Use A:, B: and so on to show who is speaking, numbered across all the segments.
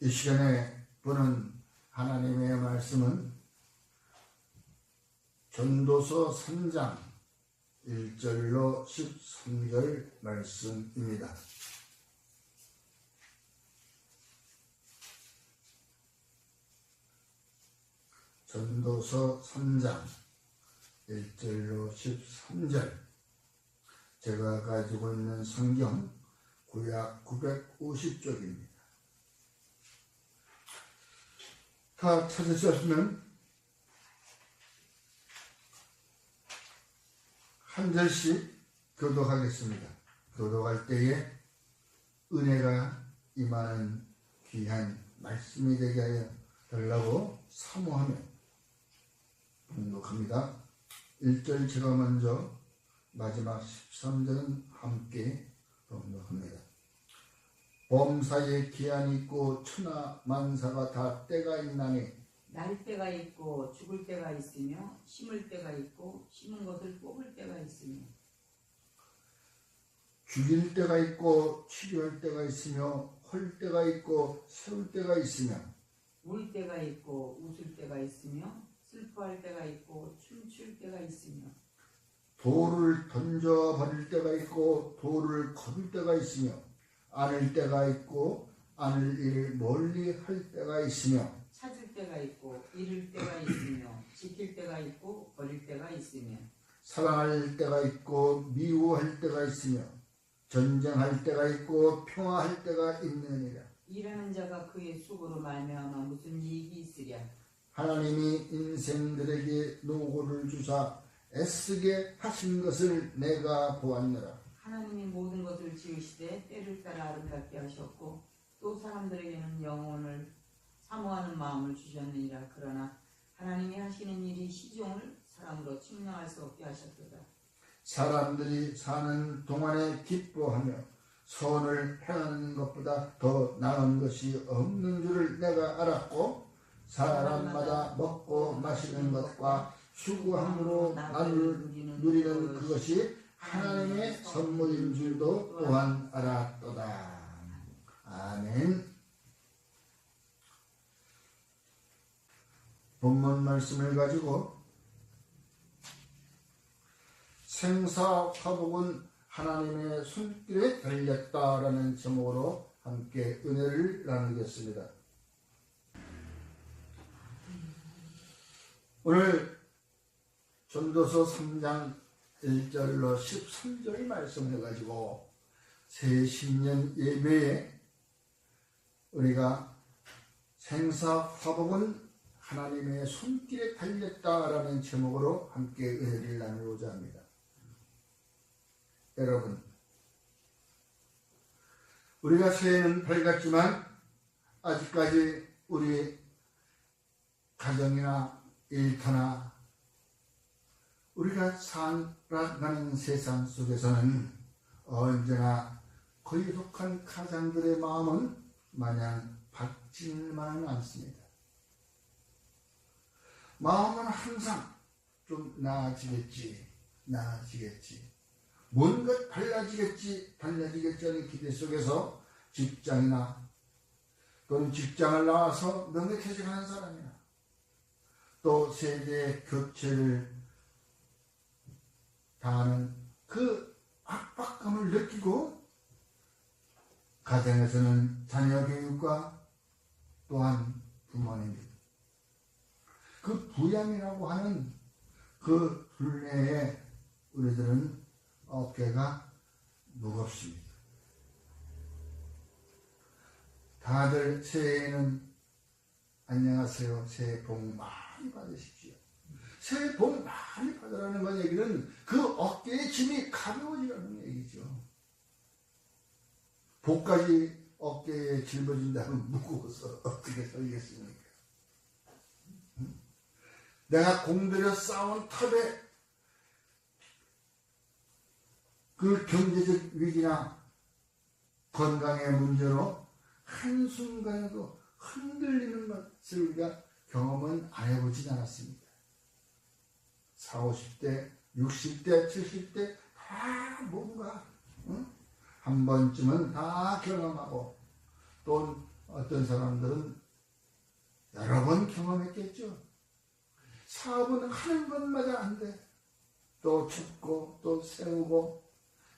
A: 이 시간에 보는 하나님의 말씀은 전도서 3장 1절로 13절 말씀입니다. 전도서 3장 1절로 13절. 제가 가지고 있는 성경 구약 950쪽입니다. 다 찾으셨으면 한 절씩 교독하겠습니다. 교독할 때에 은혜가 임하는 귀한 말씀이 되게 하여 달라고 사모하며 봉독합니다. 1절 제가 먼저, 마지막 13절은 함께 봉독합니다. 범사에 기한이 있고 천하 만사가 다 때가 있나니
B: 날 때가 있고 죽을 때가 있으며 심을 때가 있고 심은 것을 뽑을 때가 있으며
A: 죽일 때가 있고 치료할 때가 있으며 헐 때가 있고 세울 때가 있으며
B: 울 때가 있고 웃을 때가 있으며 슬퍼할 때가 있고 춤출 때가 있으며
A: 돌을 던져버릴 때가 있고 돌을 거둘 때가 있으며 안을 때가 있고 안을 일을 멀리 할 때가 있으며
B: 찾을 때가 있고 잃을 때가 있으며 지킬 때가 있고 버릴 때가 있으며
A: 사랑할 때가 있고 미워할 때가 있으며 전쟁할 때가 있고 평화할 때가 있느니라.
B: 일하는 자가 그의 수고로 말미암아 무슨 이익이 있으랴.
A: 하나님이 인생들에게 노고를 주사 애쓰게 하신 것을 내가 보았노라.
B: 하나님이 모든 것을 지으시되 때를 따라 아름답게 하셨고 또 사람들에게는 영혼을 사모하는 마음을 주셨느니라. 그러나 하나님이 하시는 일이 시종을 사람으로 측량할 수 없게 하셨도다.
A: 사람들이 사는 동안에 기뻐하며 선을 행하는 것보다 더 나은 것이 없는 줄을 내가 알았고 사람마다 먹고 마시는 것과 수고함으로 나를 누리는 그것이 하나님의 선물인 줄도 또한 알았도다. 아멘. 본문 말씀을 가지고 생사화복은 하나님의 손길에 달렸다라는 제목으로 함께 은혜를 나누겠습니다. 오늘 전도서 3장 1절로 13절 말씀을 가지고 새 신년 예배에 우리가 생사화복은 하나님의 손길에 달렸다라는 제목으로 함께 은혜를 나누고자 합니다. 여러분, 우리가 새해는 밝았지만 아직까지 우리 가정이나 일터나 우리가 살아가는 세상 속에서는 언제나 거룩한 가장들의 마음은 마냥 밝지만은 않습니다. 마음은 항상 좀 나아지겠지 뭔가 달라지겠지 하는 기대 속에서 직장이나 또는 직장을 나와서 명예퇴직하는 사람이나 또 세대 교체를 당하는 그 압박감을 느끼고 가정에서는 자녀 교육과 또한 부모님 그 부양이라고 하는 그 둘레에 우리들은 어깨가 무겁습니다. 다들 새해에는 안녕하세요. 새해 복 많이 받으십시오. 새해 복 많이 받으라는 건 얘기는 그 어깨의 짐이 가벼워지라는 얘기죠. 복까지 어깨에 짊어진다면 무거워서 어떻게 살겠습니까? 내가 공들여 쌓은 탑에 그 경제적 위기나 건강의 문제로 한순간에도 흔들리는 것을 우리가 경험은 안 해보진 않았습니다. 40, 50대, 60대, 70대 다 뭔가 한 번쯤은 다 경험하고 또 어떤 사람들은 여러 번 경험했겠죠. 사업은 하는 것마다 안 돼. 또 줍고 또 세우고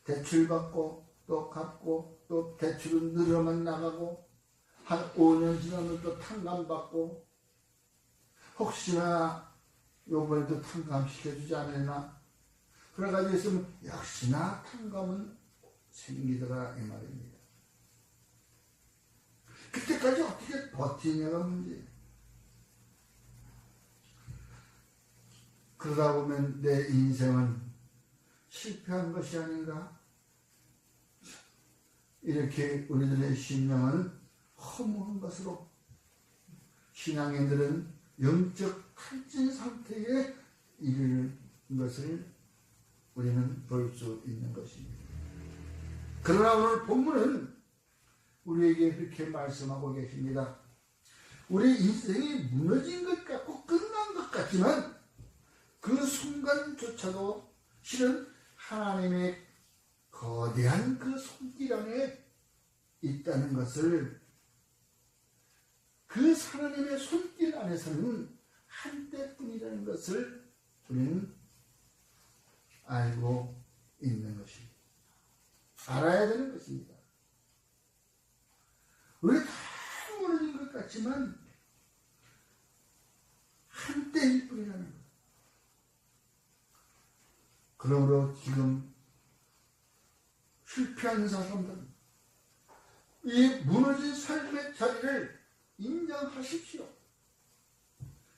A: 대출 받고 또 갚고 또 대출은 늘어만 나가고 한 5년 지나면 또 탕감받고 혹시나 요번에도 탕감시켜주지 않았나 그래가지고 있으면 역시나 탕감은 생기더라 이 말입니다. 그때까지 어떻게 버티냐가 문제예요. 그러다 보면 내 인생은 실패한 것이 아닌가? 이렇게 우리들의 심령은 허무한 것으로 신앙인들은 영적 탈진 상태에 이르는 것을 우리는 볼 수 있는 것입니다. 그러나 오늘 본문은 우리에게 그렇게 말씀하고 계십니다. 우리 인생이 무너진 것 같고 끝난 것 같지만 그 순간조차도 실은 하나님의 거대한 그 손길 안에 있다는 것을 그 하나님의 손길 안에서는 한때뿐이라는 것을 우리는 알고 있는 것입니다. 알아야 되는 것입니다. 우리가 다 무너진 것 같지만 한때일 뿐이라는 것. 그러므로 지금 실패한 사람들은 이 무너진 삶의 자리를 인정하십시오.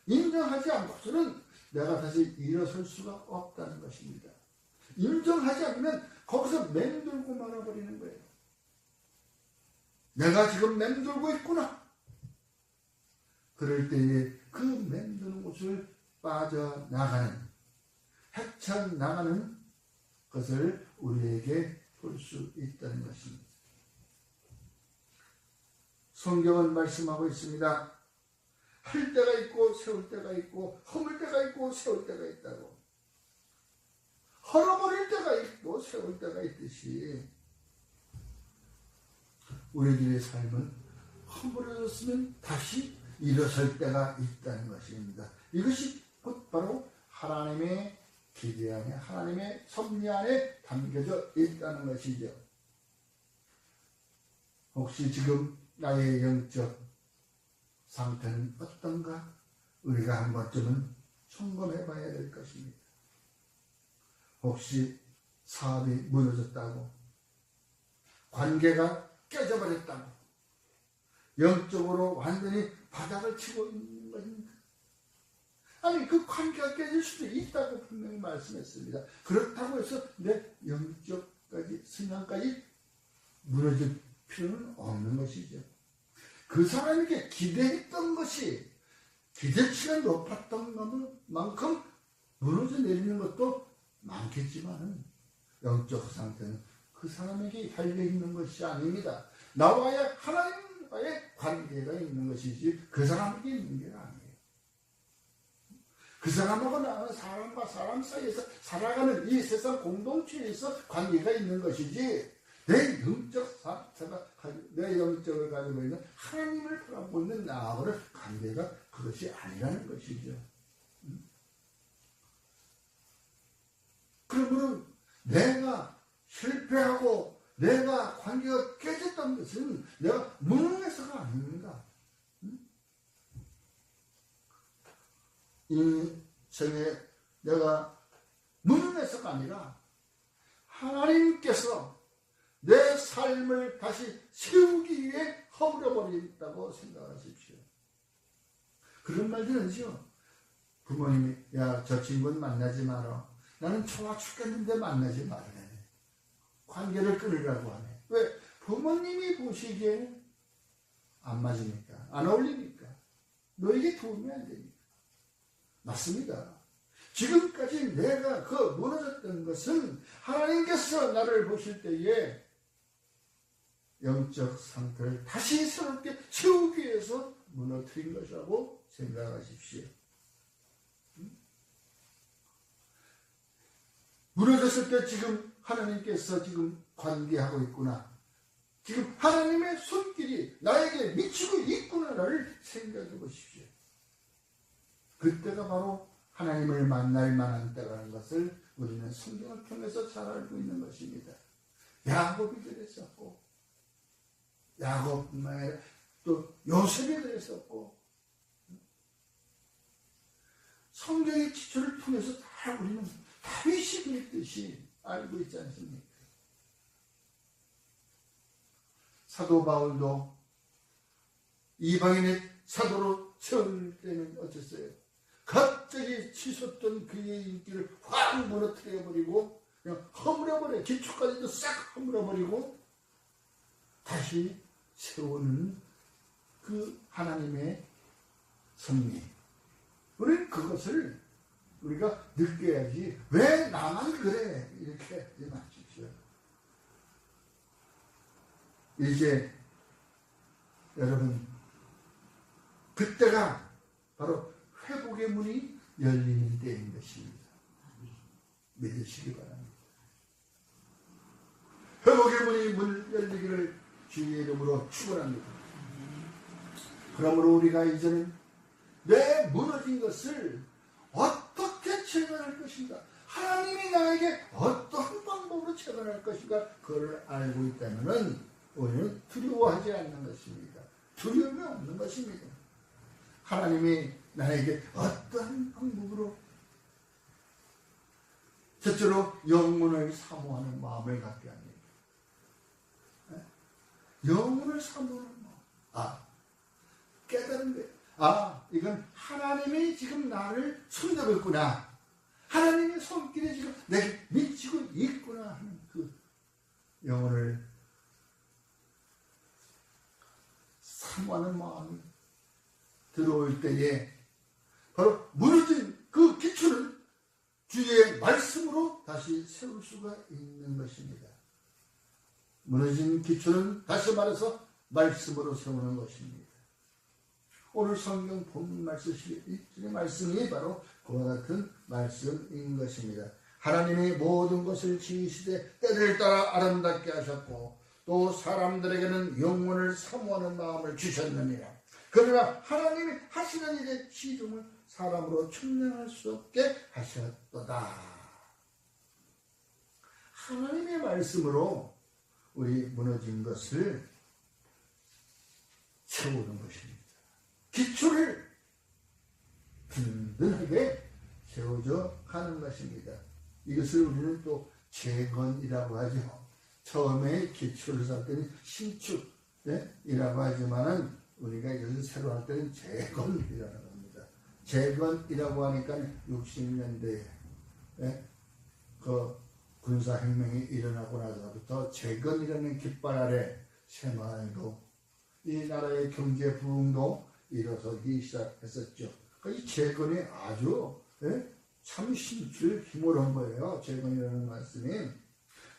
A: 인정하지 않고서는 내가 다시 일어설 수가 없다는 것입니다. 인정하지 않으면 거기서 맴돌고 말아버리는 거예요. 내가 지금 맴돌고 있구나. 그럴 때에 그 맴도는 곳을 빠져나가는 헤쳐나가는 것을 우리에게 볼 수 있다는 것입니다. 성경은 말씀하고 있습니다. 할 때가 있고 세울 때가 있고 허물 때가 있고 세울 때가 있다고. 헐어버릴 때가 있고 세울 때가 있듯이 우리들의 삶은 허물어졌으면 다시 일어설 때가 있다는 것입니다. 이것이 곧 바로 하나님의 기대 안에 하나님의 섭리 안에 담겨져 있다는 것이죠. 혹시 지금 나의 영적 상태는 어떤가? 우리가 한 번쯤은 점검해 봐야 될 것입니다. 혹시 사업이 무너졌다고, 관계가 깨져버렸다고, 영적으로 완전히 바닥을 치고 있는 것입니까? 아니, 그 관계가 깨질 수도 있다고 분명히 말씀했습니다. 그렇다고 해서 내 영적까지, 승량까지 무너질 필요는 없는 것이죠. 그 사람에게 기대했던 것이 기대치가 높았던 만큼 무너져 내리는 것도 많겠지만은 영적 상태는 그 사람에게 달려있는 것이 아닙니다. 나와의 하나님과의 관계가 있는 것이지 그 사람에게 있는 게 아니에요. 그 사람하고 나는 사람과 사람 사이에서 살아가는 이 세상 공동체에서 관계가 있는 것이지 내 영적 상태가 내 영적을 가지고 있는 하나님을 바라보고 있는 나하고는 관계가 그것이 아니라는 것이죠. 그러므로 내가 실패하고 내가 관계가 깨졌던 것은 내가 무능해서가 아닙니다. 이 생에 내가 무능해서가 아니라 하나님께서 내 삶을 다시 세우기 위해 허물어버린다고 생각하십시오. 그런 말 들으시죠? 부모님이 야, 저 친구는 만나지 마라. 나는 좋아 죽겠는데 만나지 말래. 관계를 끊으라고 하네. 왜? 부모님이 보시기에 안 맞으니까, 안 어울리니까, 너에게 도움이 안 되니까. 맞습니다. 지금까지 내가 그 무너졌던 것은 하나님께서 나를 보실 때에 영적 상태를 다시 새롭게 채우기 위해서 무너뜨린 것이라고 생각하십시오. 무너졌을 때 지금 하나님께서 지금 관계하고 있구나. 지금 하나님의 손길이 나에게 미치고 있구나를 생각해 보십시오. 그때가 바로 하나님을 만날 만한 때라는 것을 우리는 성경을 통해서 잘 알고 있는 것입니다. 야곱이 그랬었고, 야곱뿐만 아니라 또 요셉이 그랬었고, 성경의 기초를 통해서 다 우리는 다윗이 그랬듯이 알고 있지 않습니까? 사도 바울도 이방인의 사도로 세울 때는 어땠어요? 갑자기 치솟던 그의 인기를 확 무너뜨려버리고 그냥 허물어버려, 기초까지도 싹 허물어버리고 다시 세우는 그 하나님의 섭리. 우리는 그것을 우리가 느껴야지 왜 나만 그래 이렇게 하지 마십시오. 이제 여러분 그때가 바로 회복의 문이 열리는 때인 것입니다. 믿으시기 바랍니다. 회복의 문이 열리기를 주의 이름으로 축원합니다. 그러므로 우리가 이제는 내 무너진 것을 어떻게 재건할 것인가, 하나님이 나에게 어떤 방법으로 재건할 것인가, 그걸 알고 있다면 우리는 두려워하지 않는 것입니다. 두려움이 없는 것입니다. 하나님이 나에게 어떤 방법으로, 첫째로 영혼을 사모하는 마음을 갖게 합니다. 영혼을 사모하는 마음. 깨달은 거예요. 이건 하나님이 지금 나를 손잡고 있구나. 하나님의 손길이 지금 내게 미치고 있구나 하는 그 영혼을 사모하는 마음이 들어올 때에 바로 무너진 그 기초를 주의 말씀으로 다시 세울 수가 있는 것입니다. 무너진 기초는 다시 말해서 말씀으로 세우는 것입니다. 오늘 성경 본 말씀이 바로 그와 같은 말씀인 것입니다. 하나님이 모든 것을 지으시되 때를 따라 아름답게 하셨고 또 사람들에게는 영혼을 사모하는 마음을 주셨느니라. 그러나 하나님이 하시는 일의 시중을 사람으로 측량할 수 없게 하셨도다. 하나님의 말씀으로 우리 무너진 것을 세우는 것입니다. 기초를 든든하게 세워져 가는 것입니다. 이것을 우리는 또 재건이라고 하죠. 처음에 기초를 쌓을 때는 신축이라고 하지만은 우리가 이것을 새로 할 때는 재건이라는 겁니다. 재건이라고 하니까 60년대에 그 군사혁명이 일어나고 나서부터 재건이라는 깃발 아래 생활도 이 나라의 경제 부흥도 일어서기 시작했었죠. 이 재건이 아주 참 신출 힘을 거예요. 재건이라는 말씀이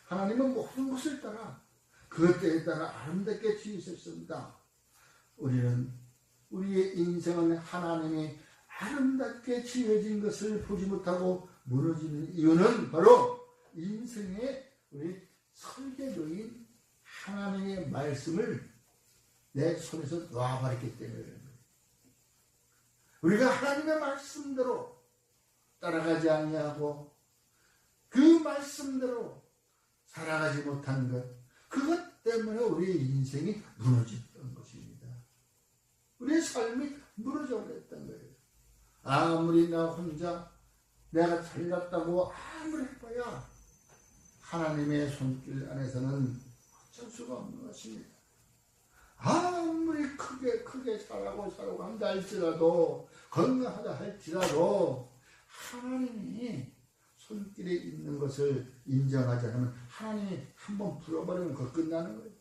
A: 하나님은 모든 것을 따라 그것에 따라 아름답게 지으셨습니다. 우리의 인생은 하나님이 아름답게 지어진 것을 보지 못하고 무너지는 이유는 바로 인생의 우리 설계도인 하나님의 말씀을 내 손에서 놔버렸기 때문에 그런 거예요. 우리가 하나님의 말씀대로 따라가지 아니하고 그 말씀대로 살아가지 못한 것, 그것 때문에 우리의 인생이 무너졌던 것입니다. 우리의 삶이 무너져 버렸던 거예요. 아무리 나 혼자 내가 잘났다고 아무리 해봐야 하나님의 손길 안에서는 어쩔 수가 없는 것입니다. 아무리 크게 살아고 한다 할지라도, 건강하다 할지라도 하나님이 손길에 있는 것을 인정하지 않으면 하나님이 한번 불어버리면 그거 끝나는 거예요.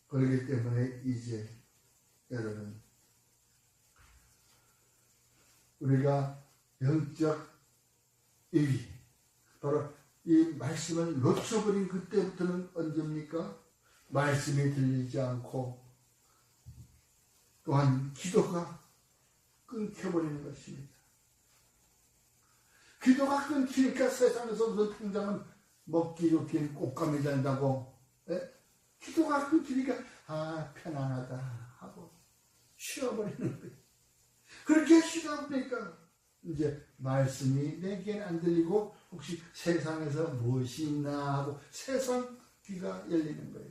A: 그렇기 때문에 이제 여러분, 우리가 영적 1위, 바로 이 말씀을 놓쳐버린 그때부터는 언제입니까? 말씀이 들리지 않고 또한 기도가 끊겨버리는 것입니다. 기도가 끊기니까 세상에서 무슨 당장은 먹기 좋긴 꽃감이 된다고 예? 기도가 끊기니까 편안하다 하고 쉬어버리는 거예요. 그렇게 쉬다 보니까 이제 말씀이 내게는 안 들리고 혹시 세상에서 무엇이 있나 하고 세상 귀가 열리는 거예요.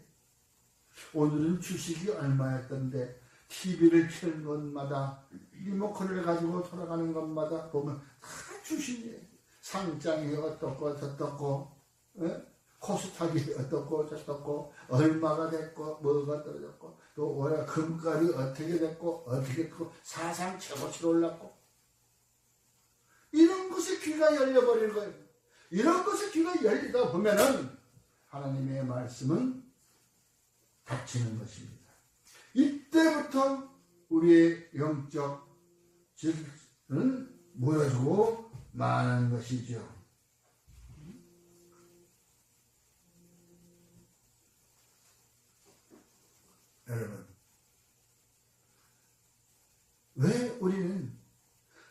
A: 오늘은 주식이 얼마였던데 TV를 켜는 것마다 리모컨을 가지고 돌아가는 것마다 보면 다 주식이에요. 상장이 어떻고 저떻고 코스닥이 어떻고 저떻고 얼마가 됐고 뭐가 떨어졌고 또 올해 금값이 어떻게 됐고 어떻게 됐고 사상 최고치로 올랐고 이런 것에 귀가 열려버리는 거예요. 이런 것에 귀가 열리다 보면은 하나님의 말씀은 닫히는 것입니다. 이때부터 우리의 영적 질서는 무너지고 마는 것이죠. 여러분, 왜 우리는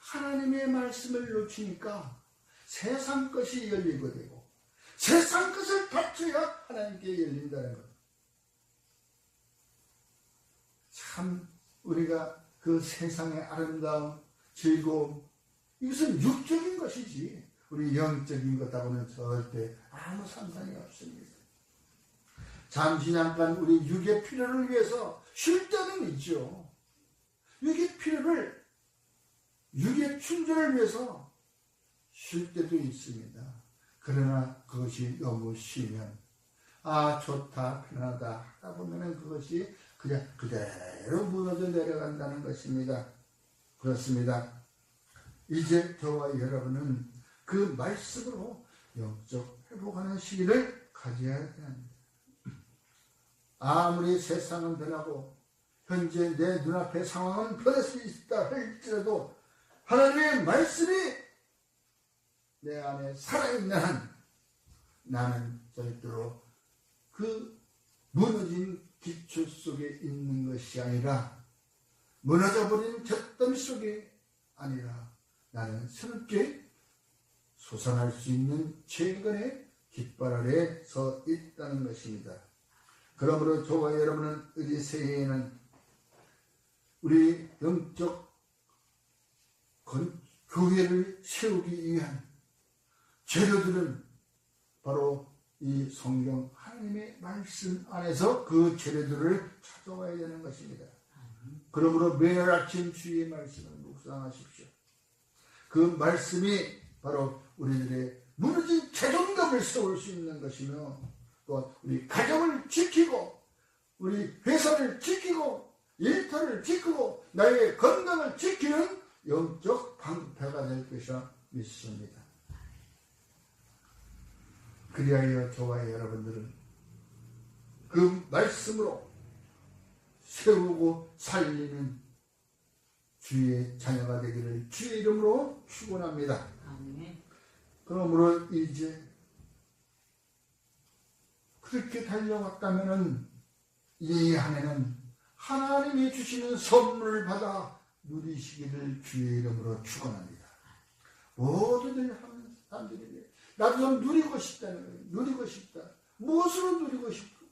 A: 하나님의 말씀을 놓치니까 세상 것이 열리게 되고 세상 것을 닫혀야 하나님께 열린다는 것. 참 우리가 그 세상의 아름다움, 즐거움 이것은 육적인 것이지 우리 영적인 것하고는 절대 아무 상관이 없습니다. 잠시 잠깐 우리 육의 필요를 위해서 쉴 때는 있죠. 육의 필요를 육의 충전을 위해서 쉴 때도 있습니다. 그러나 그것이 너무 쉬면 좋다 편하다 하다 보면 그것이 그냥 그대로 무너져 내려간다는 것입니다. 그렇습니다. 이제 저와 여러분은 그 말씀으로 영적 회복하는 시기를 가져야 합니다. 아무리 세상은 변하고 현재 내 눈앞의 상황은 변할 수 있다 할지라도 하나님의 말씀이 내 안에 살아있는 한 나는 절대로 그 무너진 기초 속에 있는 것이 아니라 무너져버린 잿더미 속에 아니라 나는 새롭게 솟아날 수 있는 최근의 깃발 아래 서 있다는 것입니다. 그러므로 저와 여러분은 우리 새해에는 우리 영적 교회를 세우기 위한 재료들은 바로 이 성경 하나님의 말씀 안에서 그 재료들을 찾아와야 되는 것입니다. 그러므로 매일 아침 주의 말씀을 묵상하십시오. 그 말씀이 바로 우리들의 무너진 자존감을 세울 수 있는 것이며 또 우리 가정을 지키고 우리 회사를 지키고 일터를 지키고 나의 건강을 지키는 영적 방패가 될 것이라 믿습니다. 그리하여 저와 여러분들은 그 말씀으로 세우고 살리는 주의 자녀가 되기를 주의 이름으로 축원합니다.
B: 아멘.
A: 그러므로 이제 그렇게 달려왔다면은 이 한 해는 하나님이 주시는 선물을 받아 누리시기를 주의 이름으로 축원합니다. 모두들 하는 사람들이 나도 좀 누리고 싶다는 거예요. 누리고 싶다. 무엇으로 누리고 싶고?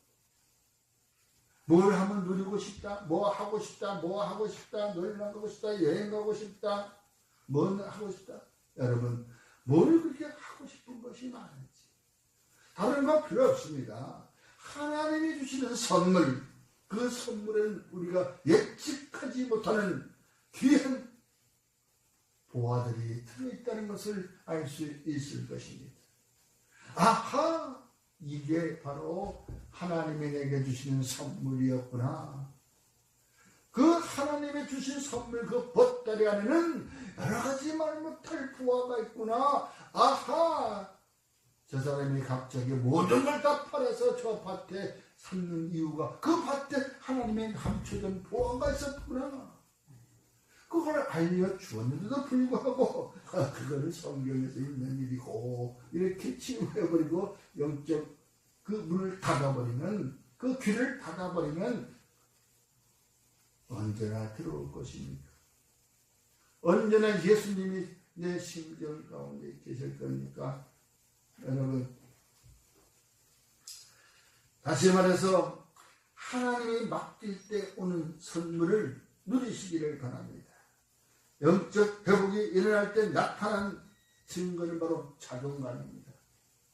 A: 뭘 하면 누리고 싶다. 뭐 하고 싶다. 뭐 하고 싶다. 놀러 가고 싶다. 여행 가고 싶다. 뭐 하고 싶다. 여러분 뭘 그렇게 하고 싶은 것이 많은지 다른 거 필요 없습니다. 하나님이 주시는 선물, 그 선물은 우리가 예측하지 못하는 귀한 보화들이 들어있다는 것을 알 수 있을 것입니다. 아하! 이게 바로 하나님이 내게 주시는 선물이었구나. 그 하나님이 주신 선물 그 보따리 안에는 여러 가지 말 못할 부화가 있구나. 아하! 저 사람이 갑자기 모든 걸 다 팔아서 저 밭에 삼는 이유가 그 밭에 하나님의 감춰둔 보화가 있었구나. 그걸 알려주었는데도 불구하고 그거를 성경에서 있는 일이고 이렇게 치부해버리고 영적 그 문을 닫아버리면 그 귀를 닫아버리면 언제나 들어올 것입니까? 언제나 예수님이 내 심정 가운데 계실 겁니까? 여러분 다시 말해서 하나님이 맡길 때 오는 선물을 누리시기를 바랍니다. 영적 회복이 일어날 때 나타난 증거는 바로 자존감입니다.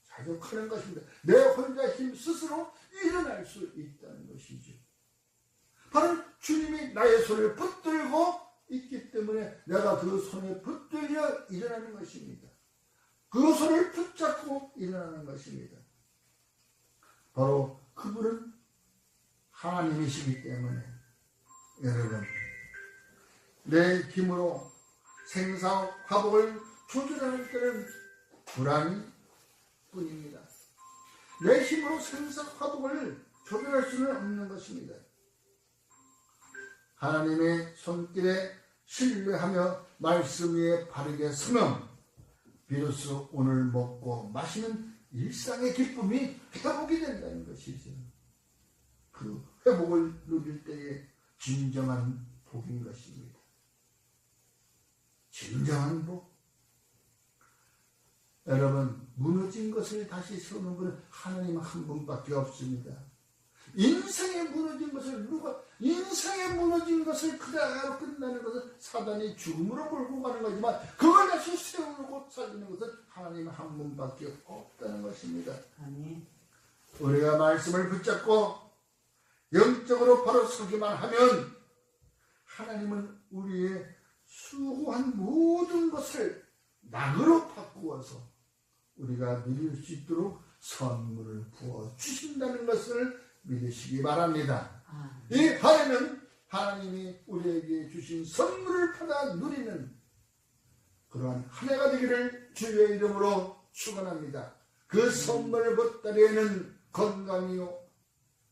A: 자족하는 것입니다. 내 혼자 힘 스스로 일어날 수 있다는 것이죠. 바로 주님이 나의 손을 붙들고 있기 때문에 내가 그 손에 붙들려 일어나는 것입니다. 그 손을 붙잡고 일어나는 것입니다. 바로 그분은 하나님이시기 때문에 여러분, 내 힘으로 생사 화복을 조절하는 때는 불안이 뿐입니다. 내 힘으로 생사 화복을 조절할 수는 없는 것입니다. 하나님의 손길에 신뢰하며 말씀 위에 바르게 서면 비로소 오늘 먹고 마시는 일상의 기쁨이 회복이 된다는 것이죠. 그 회복을 누릴 때의 진정한 복인 것입니다. 진정한 복. 여러분, 무너진 것을 다시 세우는 분은 하나님 한 분밖에 없습니다. 인생에 무너진 것을 그대로 끝나는 것은 사단이 죽음으로 몰고 가는 거지만 그걸 다시 세우고 살리는 것은 하나님 한 분밖에 없다는 것입니다.
B: 아멘.
A: 우리가 말씀을 붙잡고 영적으로 바로 서기만 하면 하나님은 우리의 수고한 모든 것을 낙으로 바꾸어서 우리가 누릴 수 있도록 선물을 부어주신다는 것을 믿으시기 바랍니다. 이 한 해는 하나님이 우리에게 주신 선물을 받아 누리는 그러한 한 해가 되기를 주의 이름으로 축원합니다. 그 선물을 보따리에는 건강이요,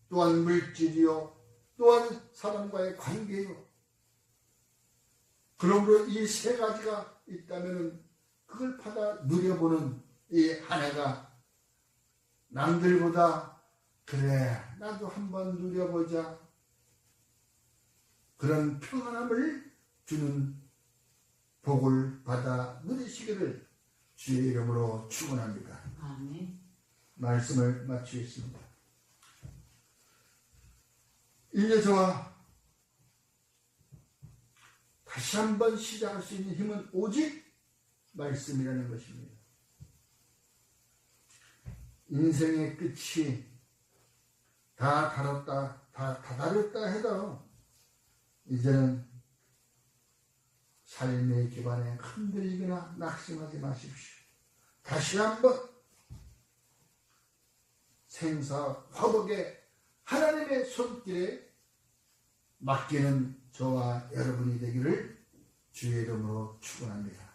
A: 또한 물질이요, 또한 사람과의 관계요. 그러므로 이 세 가지가 있다면 그걸 받아 누려보는 이 한 해가 남들보다 그래 나도 한번 누려보자 그런 평안함을 주는 복을 받아 누리시기를 주의 이름으로 축원합니다.
B: 아멘.
A: 말씀을 마치겠습니다. 이제 저와 다시 한번 시작할 수 있는 힘은 오직 말씀이라는 것입니다. 인생의 끝이 다 다르다 해도 이제는 삶의 기반에 흔들리거나 낙심하지 마십시오. 다시 한번 생사 화복에 하나님의 손길에 맡기는 저와 여러분이 되기를 주의 이름으로 축원합니다.